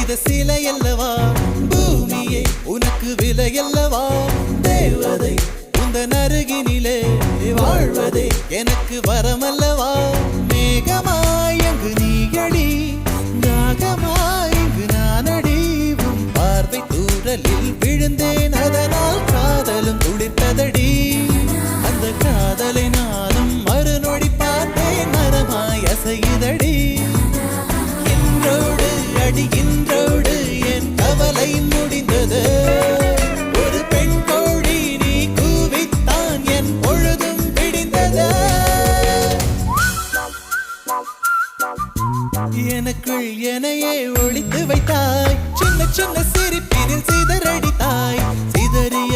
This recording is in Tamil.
செய்த சிலை அல்லவா பூமியே உனக்கு விலை அல்லவா தேவதை உந்தன் அருகினிலே வாழ்வதே எனக்கு வரமல்லவா மேகமாய் அங்கு நீயடி நாகமாய் இங்கு நானடி உன் பார்வை தூரலில் விழுந்தேன் அதனால் காதலும் துளிர்த்ததடி அந்த காதலை நானும் மறுநொடி பார்த்தேன் மரமாய் அசையுதடி இன்றோடு அடிகின்றோடு என் கவலை முடிந்தது ஒரு பெண் கோழி நீ கூவித்தான் என் பொழுதும் விடிந்தது எனக்குள் எனையே ஒளித்து வைத்தாய் சின்ன சின்ன சிரிப்பினில் சிதறடித்தாய் சிதறிய